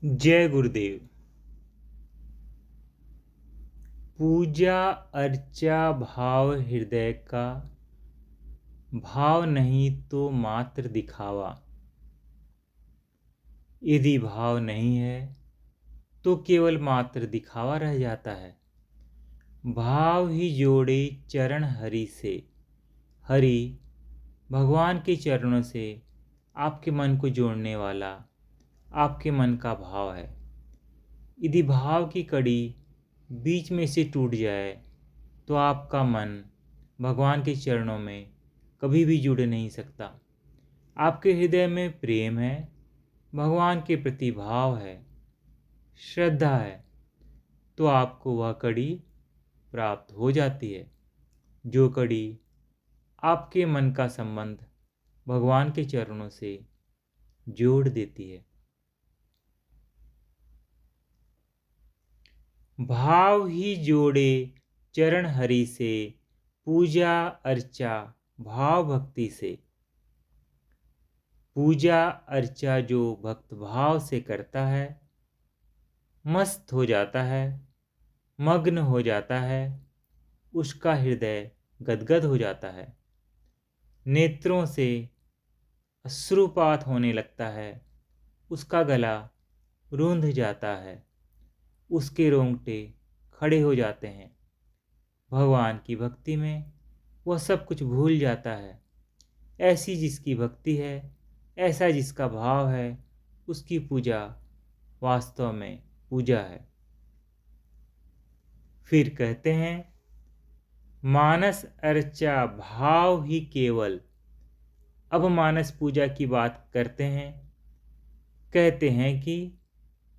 जय गुरुदेव। पूजा अर्चा भाव हृदय का, भाव नहीं तो मात्र दिखावा। यदि भाव नहीं है तो केवल मात्र दिखावा रह जाता है। भाव ही जोड़े चरण हरि से। हरि भगवान के चरणों से आपके मन को जोड़ने वाला आपके मन का भाव है। यदि भाव की कड़ी बीच में से टूट जाए तो आपका मन भगवान के चरणों में कभी भी जुड़ नहीं सकता। आपके हृदय में प्रेम है, भगवान के प्रति भाव है, श्रद्धा है, तो आपको वह कड़ी प्राप्त हो जाती है, जो कड़ी आपके मन का संबंध भगवान के चरणों से जोड़ देती है। भाव ही जोड़े चरण हरि से, पूजा अर्चा भाव भक्ति से। पूजा अर्चा जो भक्त भाव से करता है, मस्त हो जाता है, मग्न हो जाता है, उसका हृदय गदगद हो जाता है, नेत्रों से अश्रुपात होने लगता है, उसका गला रूंध जाता है, उसके रोंगटे खड़े हो जाते हैं। भगवान की भक्ति में वह सब कुछ भूल जाता है। ऐसी जिसकी भक्ति है, ऐसा जिसका भाव है, उसकी पूजा वास्तव में पूजा है। फिर कहते हैं, मानस अर्चा भाव ही केवल। अब मानस पूजा की बात करते हैं। कहते हैं कि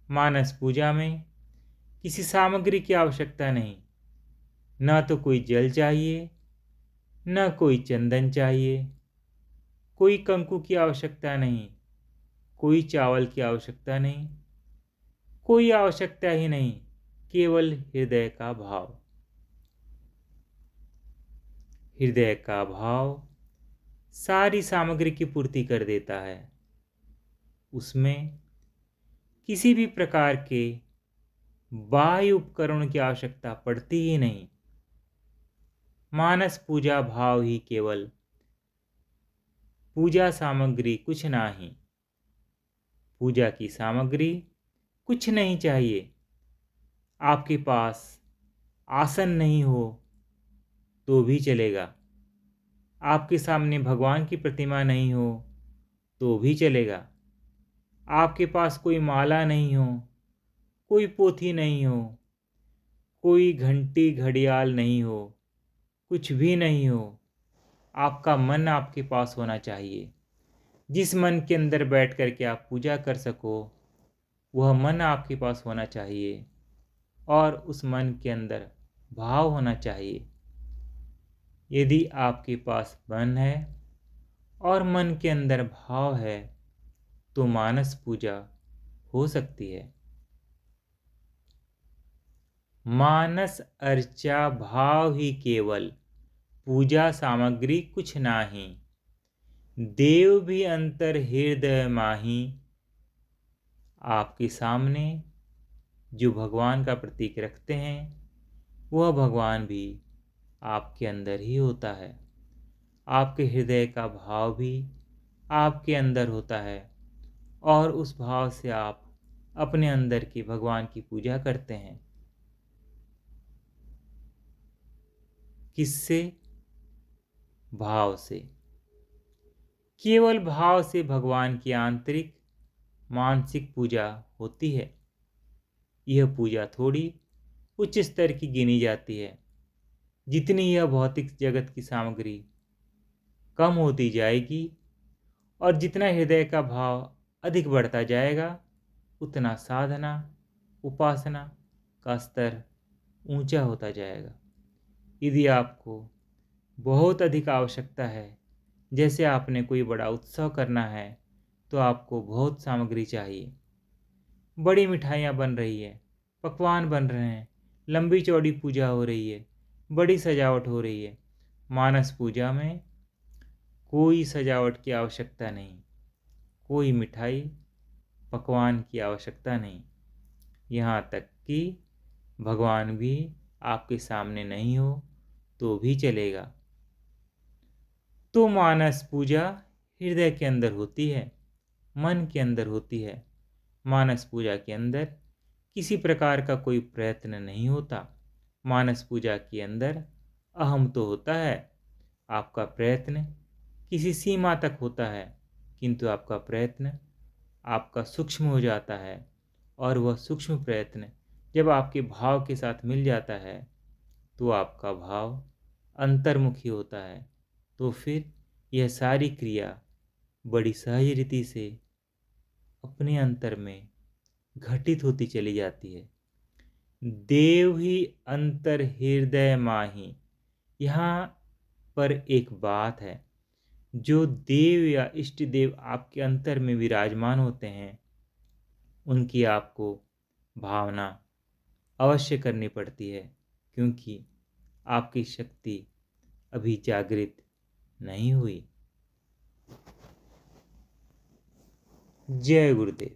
मानस पूजा में किसी सामग्री की आवश्यकता नहीं। न तो कोई जल चाहिए, न कोई चंदन चाहिए, कोई कंकु की आवश्यकता नहीं, कोई चावल की आवश्यकता नहीं, कोई आवश्यकता ही नहीं, केवल हृदय का भाव। हृदय का भाव सारी सामग्री की पूर्ति कर देता है। उसमें किसी भी प्रकार के बाह्य उपकरण की आवश्यकता पड़ती ही नहीं। मानस पूजा भाव ही केवल। पूजा सामग्री कुछ नहीं। पूजा की सामग्री कुछ नहीं चाहिए। आपके पास आसन नहीं हो तो भी चलेगा। आपके सामने भगवान की प्रतिमा नहीं हो तो भी चलेगा। आपके पास कोई माला नहीं हो, कोई पोथी नहीं हो, कोई घंटी घड़ियाल नहीं हो, कुछ भी नहीं हो, आपका मन आपके पास होना चाहिए। जिस मन के अंदर बैठ कर के आप पूजा कर सको, वह मन आपके पास होना चाहिए और उस मन के अंदर भाव होना चाहिए। यदि आपके पास मन है और मन के अंदर भाव है तो मानस पूजा हो सकती है। मानस अर्चा भाव ही केवल, पूजा सामग्री कुछ नाही। देव भी अंतर हृदय माही। आपके सामने जो भगवान का प्रतीक रखते हैं, वह भगवान भी आपके अंदर ही होता है। आपके हृदय का भाव भी आपके अंदर होता है और उस भाव से आप अपने अंदर की भगवान की पूजा करते हैं। किससे? भाव से। केवल भाव से भगवान की आंतरिक मानसिक पूजा होती है। यह पूजा थोड़ी उच्च स्तर की गिनी जाती है। जितनी यह भौतिक जगत की सामग्री कम होती जाएगी और जितना हृदय का भाव अधिक बढ़ता जाएगा, उतना साधना उपासना का स्तर ऊंचा होता जाएगा। यदि आपको बहुत अधिक आवश्यकता है, जैसे आपने कोई बड़ा उत्सव करना है, तो आपको बहुत सामग्री चाहिए। बड़ी मिठाइयाँ बन रही है, पकवान बन रहे हैं, लंबी चौड़ी पूजा हो रही है, बड़ी सजावट हो रही है। मानस पूजा में कोई सजावट की आवश्यकता नहीं। कोई मिठाई पकवान की आवश्यकता नहीं, यहाँ तक कि भगवान भी आपके सामने नहीं हो तो भी चलेगा। तो मानस पूजा हृदय के अंदर होती है, मन के अंदर होती है। मानस पूजा के अंदर किसी प्रकार का कोई प्रयत्न नहीं होता। मानस पूजा के अंदर अहम तो होता है, आपका प्रयत्न किसी सीमा तक होता है, किंतु आपका प्रयत्न आपका सूक्ष्म हो जाता है, और वह सूक्ष्म प्रयत्न जब आपके भाव के साथ मिल जाता है तो आपका भाव अंतर्मुखी होता है। तो फिर यह सारी क्रिया बड़ी सहज रीति से अपने अंतर में घटित होती चली जाती है। देव ही अंतर हृदय माही। यहाँ पर एक बात है, जो देव या इष्ट देव आपके अंतर में विराजमान होते हैं, उनकी आपको भावना अवश्य करनी पड़ती है, क्योंकि आपकी शक्ति अभी जागृत नहीं हुई। जय गुरुदेव।